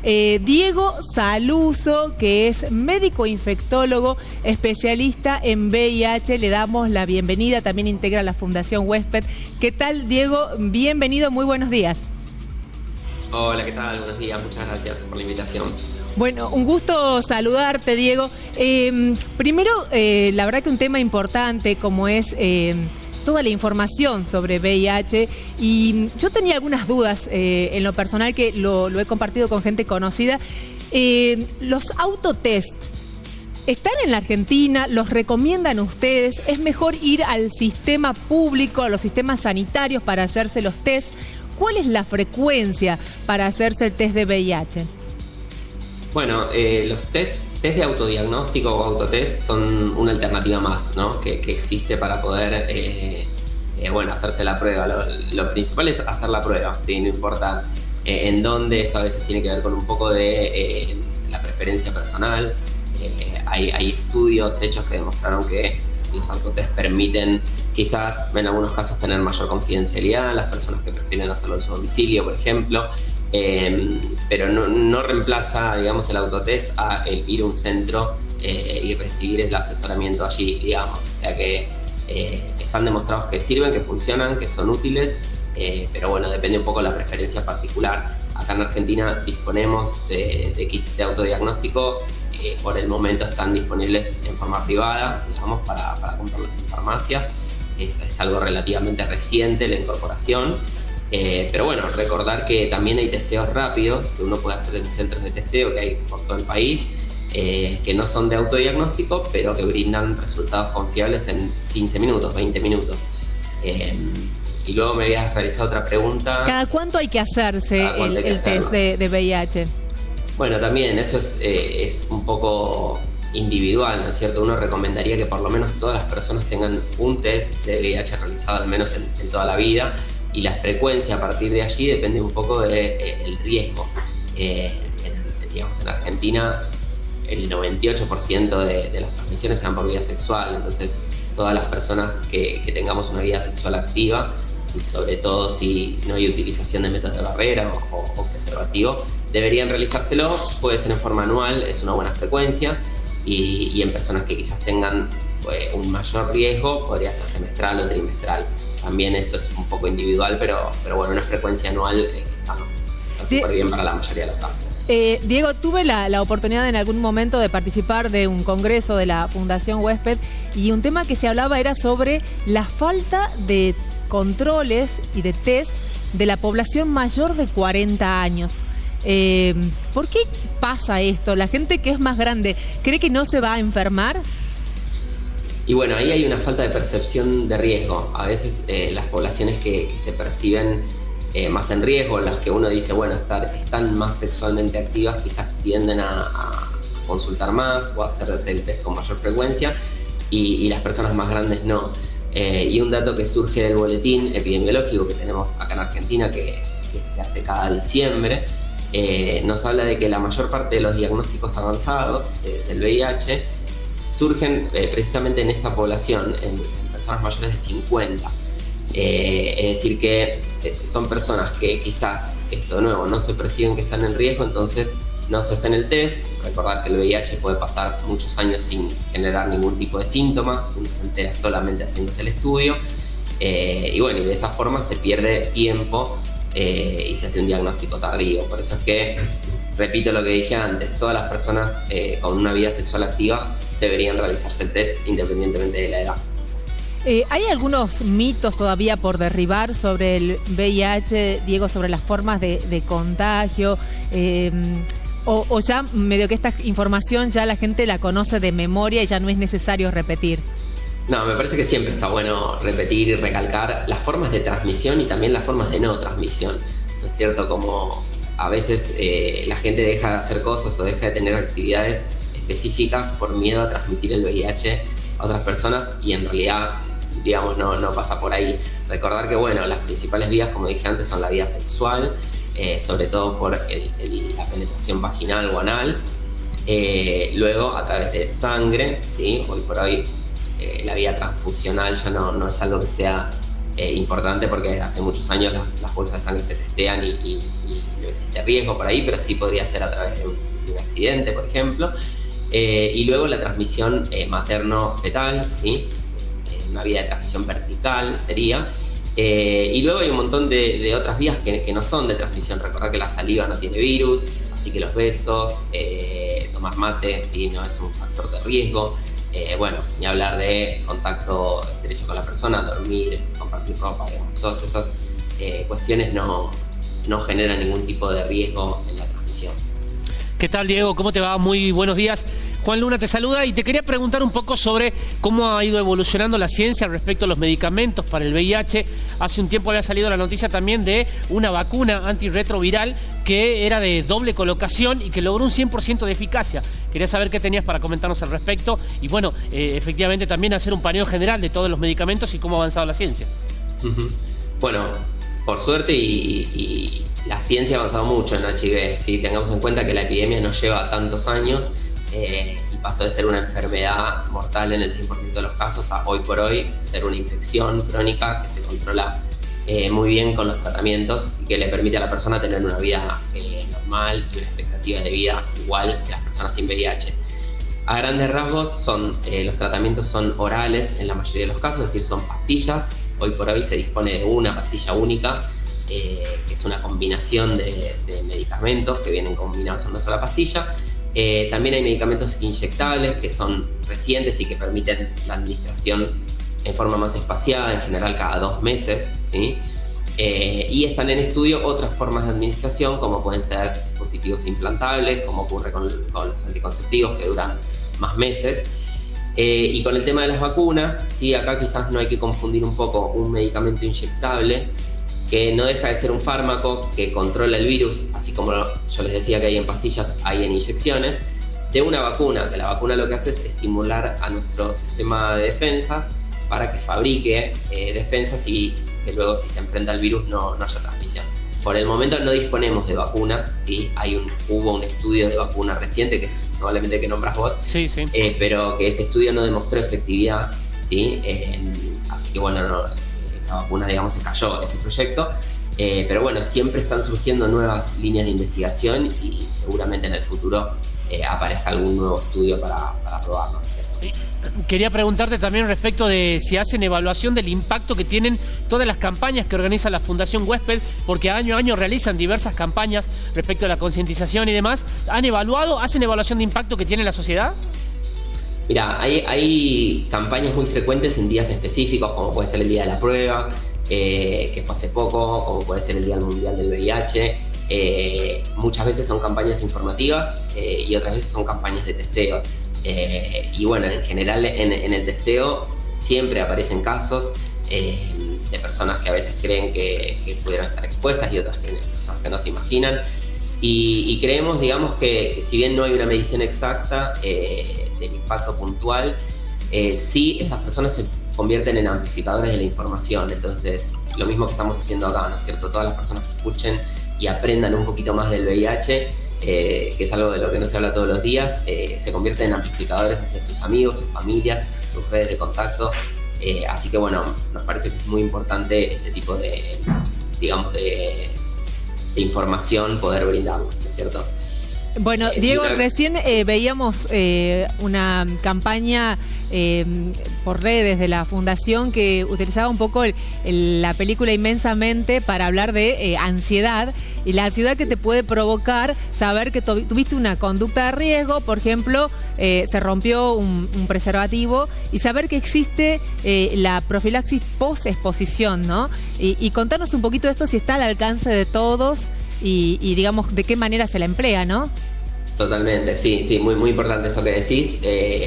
Diego Saluso, que es médico infectólogo, especialista en VIH. Le damos la bienvenida, también integra la Fundación Huésped. ¿Qué tal, Diego? Bienvenido, muy buenos días. Hola, ¿qué tal? Buenos días, muchas gracias por la invitación. Bueno, un gusto saludarte, Diego. Primero, la verdad que un tema importante como es toda la información sobre VIH, y yo tenía algunas dudas en lo personal que lo he compartido con gente conocida. Los autotest, ¿están en la Argentina? ¿Los recomiendan ustedes? ¿Es mejor ir al sistema público, a los sistemas sanitarios para hacerse los test? ¿Cuál es la frecuencia para hacerse el test de VIH? Bueno, los test de autodiagnóstico o autotest son una alternativa más, ¿no? que existe para poder hacerse la prueba. Lo principal es hacer la prueba, ¿sí? No importa en dónde, eso a veces tiene que ver con un poco de la preferencia personal. Hay estudios hechos que demostraron que los autotest permiten quizás en algunos casos tener mayor confidencialidad, las personas que prefieren hacerlo en su domicilio, por ejemplo. Pero no reemplaza, digamos, el autotest a el ir a un centro y recibir el asesoramiento allí, digamos. O sea que están demostrados que sirven, que funcionan, que son útiles, pero bueno, depende un poco de la preferencia particular. Acá en Argentina disponemos de kits de autodiagnóstico, por el momento están disponibles en forma privada, digamos, para comprarlos en farmacias. Es algo relativamente reciente la incorporación. Pero bueno, recordar que también hay testeos rápidos que uno puede hacer en centros de testeo que hay por todo el país, que no son de autodiagnóstico, pero que brindan resultados confiables en 15 minutos, 20 minutos. Y luego me habías realizado otra pregunta. ¿Cada cuánto hay que hacerse el test de VIH? Bueno, también eso es un poco individual, ¿no es cierto? Uno recomendaría que por lo menos todas las personas tengan un test de VIH realizado al menos en toda la vida. Y la frecuencia a partir de allí depende un poco del riesgo. Digamos, en Argentina el 98% de las transmisiones se dan por vía sexual, entonces todas las personas que tengamos una vida sexual activa, sobre todo si no hay utilización de métodos de barrera o preservativo, deberían realizárselo. Puede ser en forma anual, es una buena frecuencia, y en personas que quizás tengan un mayor riesgo podría ser semestral o trimestral. También eso es un poco individual, pero bueno, una frecuencia anual está súper bien para la mayoría de los casos. Diego, tuve la oportunidad en algún momento de participar de un congreso de la Fundación Huésped, y un tema que se hablaba era sobre la falta de controles y de test de la población mayor de 40 años. ¿Por qué pasa esto? ¿La gente que es más grande cree que no se va a enfermar? Y bueno, ahí hay una falta de percepción de riesgo. A veces las poblaciones que se perciben más en riesgo, las que uno dice, bueno, están más sexualmente activas, quizás tienden a consultar más o a hacerse el test con mayor frecuencia, y las personas más grandes no. Y un dato que surge del boletín epidemiológico que tenemos acá en Argentina, que se hace cada diciembre, nos habla de que la mayor parte de los diagnósticos avanzados del VIH surgen precisamente en esta población, en personas mayores de 50. Es decir que son personas que quizás, esto de nuevo, no se perciben que están en riesgo, entonces no se hacen el test. Recordar que el VIH puede pasar muchos años sin generar ningún tipo de síntoma, uno se entera solamente haciéndose el estudio, y bueno, y de esa forma se pierde tiempo y se hace un diagnóstico tardío. Por eso es que, repito lo que dije antes, todas las personas con una vida sexual activa deberían realizarse el test independientemente de la edad. ¿Hay algunos mitos todavía por derribar sobre el VIH, Diego, sobre las formas de contagio? ¿O ya medio que esta información ya la gente la conoce de memoria y ya no es necesario repetir? No, me parece que siempre está bueno repetir y recalcar las formas de transmisión y también las formas de no transmisión, ¿no es cierto? Como a veces la gente deja de hacer cosas o deja de tener actividades específicas por miedo a transmitir el VIH a otras personas, y en realidad, digamos, no pasa por ahí. Recordar que, bueno, las principales vías, como dije antes, son la vía sexual, sobre todo por la penetración vaginal o anal, luego a través de sangre, ¿sí? Hoy por hoy la vía transfusional ya no es algo que sea importante, porque desde hace muchos años las bolsas de sangre se testean y existe riesgo por ahí, pero sí podría ser a través de un accidente, por ejemplo. Y luego la transmisión materno-fetal, ¿sí? Una vía de transmisión vertical sería. Y luego hay un montón de otras vías que no son de transmisión. Recordad que la saliva no tiene virus, así que los besos, tomar mate, ¿sí? No es un factor de riesgo. Bueno, ni hablar de contacto estrecho con la persona, dormir, compartir ropa, digamos. Todas esas cuestiones no generan ningún tipo de riesgo en la transmisión. ¿Qué tal, Diego? ¿Cómo te va? Muy buenos días. Juan Luna te saluda y te quería preguntar un poco sobre cómo ha ido evolucionando la ciencia respecto a los medicamentos para el VIH. Hace un tiempo había salido la noticia también de una vacuna antirretroviral que era de doble colocación y que logró un 100% de eficacia. Quería saber qué tenías para comentarnos al respecto y bueno, efectivamente también hacer un paneo general de todos los medicamentos y cómo ha avanzado la ciencia. Bueno, por suerte y la ciencia ha avanzado mucho en HIV, ¿sí? Tengamos en cuenta que la epidemia no lleva tantos años y pasó de ser una enfermedad mortal en el 100% de los casos a hoy por hoy ser una infección crónica que se controla muy bien con los tratamientos y que le permite a la persona tener una vida normal y una expectativa de vida igual que las personas sin VIH. A grandes rasgos los tratamientos son orales en la mayoría de los casos, es decir, son pastillas. Hoy por hoy se dispone de una pastilla única, que es una combinación de medicamentos que vienen combinados en una sola pastilla. También hay medicamentos inyectables que son recientes y que permiten la administración en forma más espaciada, en general cada 2 meses, ¿sí? Y están en estudio otras formas de administración, como pueden ser dispositivos implantables, como ocurre con los anticonceptivos que duran más meses. Y con el tema de las vacunas, sí, acá quizás no hay que confundir un poco un medicamento inyectable, que no deja de ser un fármaco que controla el virus, así como yo les decía que hay en pastillas, hay en inyecciones, de una vacuna, que la vacuna lo que hace es estimular a nuestro sistema de defensas para que fabrique defensas y que luego si se enfrenta al virus no haya transmisión. Por el momento no disponemos de vacunas, ¿sí? Hubo un estudio de vacuna reciente, que es probablemente que nombras vos, sí. Pero que ese estudio no demostró efectividad, ¿sí? Así que bueno, esa vacuna, digamos, se cayó ese proyecto. Pero bueno, siempre están surgiendo nuevas líneas de investigación y seguramente en el futuro aparezca algún nuevo estudio para probarlo, ¿no es cierto? Quería preguntarte también respecto de si hacen evaluación del impacto que tienen todas las campañas que organiza la Fundación Huésped, porque año a año realizan diversas campañas respecto a la concientización y demás. ¿Hacen evaluación de impacto que tiene la sociedad? Mirá, hay campañas muy frecuentes en días específicos, como puede ser el Día de la Prueba, que fue hace poco, como puede ser el Día Mundial del VIH. Muchas veces son campañas informativas y otras veces son campañas de testeo. Y bueno, en general en el testeo siempre aparecen casos de personas que a veces creen que pudieran estar expuestas y otras personas que no se imaginan. Y creemos, digamos, que si bien no hay una medición exacta del impacto puntual, sí esas personas se convierten en amplificadores de la información. Entonces, lo mismo que estamos haciendo acá, ¿no es cierto? Todas las personas que escuchen y aprendan un poquito más del VIH, que es algo de lo que no se habla todos los días, se convierten en amplificadores hacia sus amigos, sus familias, sus redes de contacto. Así que bueno, nos parece que es muy importante este tipo de, digamos, de información poder brindarlo, ¿no es cierto? Bueno, Diego, recién veíamos una campaña por redes de la Fundación que utilizaba un poco la película Inmensamente para hablar de ansiedad y la ansiedad que te puede provocar saber que tuviste una conducta de riesgo, por ejemplo, se rompió un preservativo y saber que existe la profilaxis post-exposición, ¿no? Y contarnos un poquito de esto, si está al alcance de todos y digamos de qué manera se la emplea, ¿no? Totalmente, sí, muy importante esto que decís.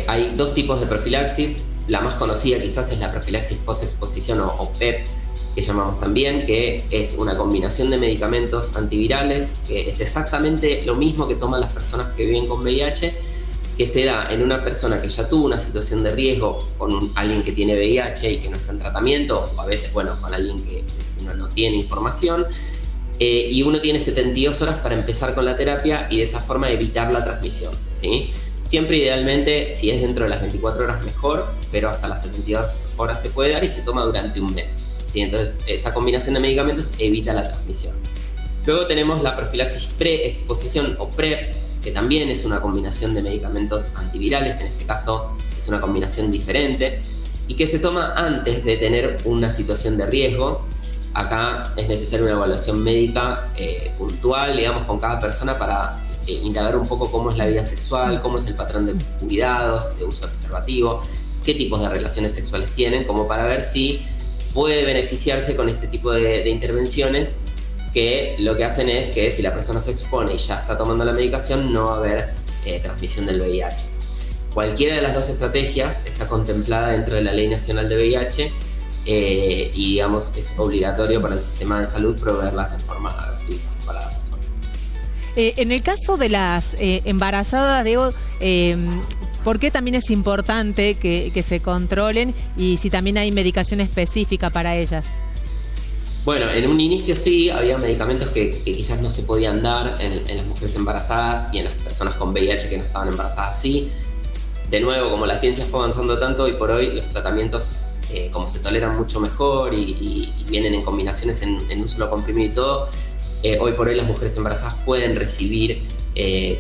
Hay 2 tipos de profilaxis. La más conocida quizás es la profilaxis post-exposición o PEP, que llamamos también, que es una combinación de medicamentos antivirales, que es exactamente lo mismo que toman las personas que viven con VIH, que se da en una persona que ya tuvo una situación de riesgo con alguien que tiene VIH y que no está en tratamiento, o a veces, bueno, con alguien que uno no tiene información. Y uno tiene 72 horas para empezar con la terapia y de esa forma evitar la transmisión, ¿sí? Siempre idealmente, si es dentro de las 24 horas mejor, pero hasta las 72 horas se puede dar y se toma durante un mes, ¿sí? Entonces esa combinación de medicamentos evita la transmisión. Luego tenemos la profilaxis preexposición o PrEP, que también es una combinación de medicamentos antivirales, en este caso es una combinación diferente, y que se toma antes de tener una situación de riesgo. Acá es necesaria una evaluación médica puntual, digamos, con cada persona para indagar un poco cómo es la vida sexual, cómo es el patrón de cuidados, de uso de preservativo, qué tipos de relaciones sexuales tienen, como para ver si puede beneficiarse con este tipo de intervenciones, que lo que hacen es que si la persona se expone y ya está tomando la medicación, no va a haber transmisión del VIH. Cualquiera de las dos estrategias está contemplada dentro de la Ley Nacional de VIH y, digamos, es obligatorio para el sistema de salud proveerlas en forma gratuita para la persona. En el caso de las embarazadas, Diego, ¿por qué también es importante que se controlen y si también hay medicación específica para ellas? Bueno, en un inicio sí, había medicamentos que quizás no se podían dar en las mujeres embarazadas y en las personas con VIH que no estaban embarazadas sí. De nuevo, como la ciencia fue avanzando tanto, hoy por hoy los tratamientos como se toleran mucho mejor y vienen en combinaciones en un solo comprimido y todo, hoy por hoy las mujeres embarazadas pueden recibir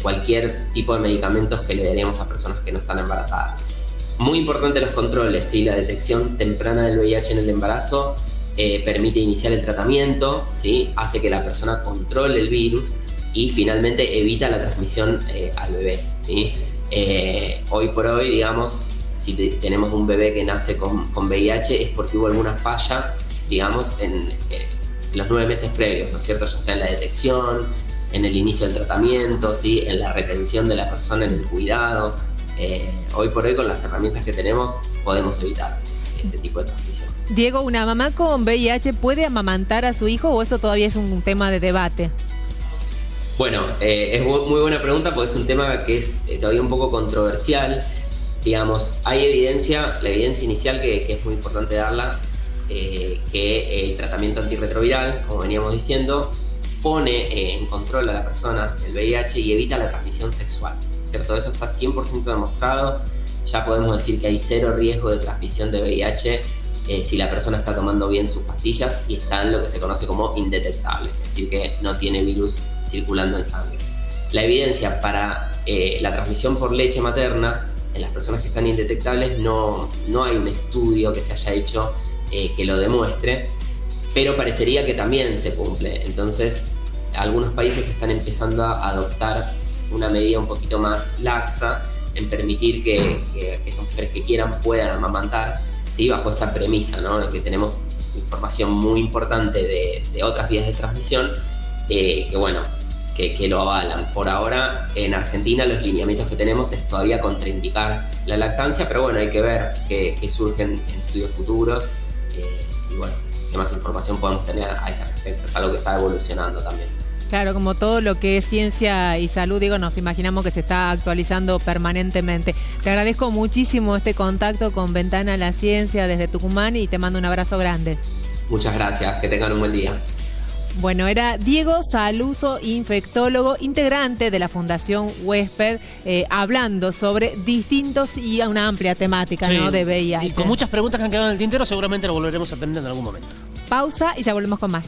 cualquier tipo de medicamentos que le daríamos a personas que no están embarazadas. Muy importante los controles, ¿sí? La detección temprana del VIH en el embarazo permite iniciar el tratamiento, ¿sí? Hace que la persona controle el virus y finalmente evita la transmisión al bebé, ¿sí? Hoy por hoy, digamos, si tenemos un bebé que nace con VIH es porque hubo alguna falla, digamos, en los 9 meses previos, ¿no es cierto? Ya sea en la detección, en el inicio del tratamiento, ¿sí? En la retención de la persona en el cuidado. Hoy por hoy, con las herramientas que tenemos, podemos evitar ese tipo de transmisión. Diego, ¿una mamá con VIH puede amamantar a su hijo o esto todavía es un tema de debate? Bueno, es muy buena pregunta porque es un tema que es todavía un poco controversial. Digamos, hay evidencia, la evidencia inicial que es muy importante darla, que el tratamiento antirretroviral, como veníamos diciendo, pone en control a la persona del VIH y evita la transmisión sexual, ¿cierto? Eso está 100% demostrado. Ya podemos decir que hay 0 riesgo de transmisión de VIH si la persona está tomando bien sus pastillas y está en lo que se conoce como indetectable, es decir, que no tiene virus circulando en sangre. La evidencia para la transmisión por leche materna en las personas que están indetectables no hay un estudio que se haya hecho que lo demuestre, pero parecería que también se cumple. Entonces, algunos países están empezando a adoptar una medida un poquito más laxa en permitir que aquellas mujeres que quieran puedan amamantar, ¿sí? Bajo esta premisa, ¿no? Que tenemos información muy importante de otras vías de transmisión que lo avalan. Por ahora, en Argentina, los lineamientos que tenemos es todavía contraindicar la lactancia, pero bueno, hay que ver qué surgen en estudios futuros y bueno, qué más información podemos tener a ese respecto. Es algo que está evolucionando también. Claro, como todo lo que es ciencia y salud, digo, nos imaginamos que se está actualizando permanentemente. Te agradezco muchísimo este contacto con Ventana a la Ciencia desde Tucumán y te mando un abrazo grande. Muchas gracias, que tengan un buen día. Bueno, era Diego Saluso, infectólogo, integrante de la Fundación Huésped, hablando sobre distintos y una amplia temática, sí, ¿no? De VIH. Y con muchas preguntas que han quedado en el tintero, seguramente lo volveremos a atender en algún momento. Pausa y ya volvemos con más.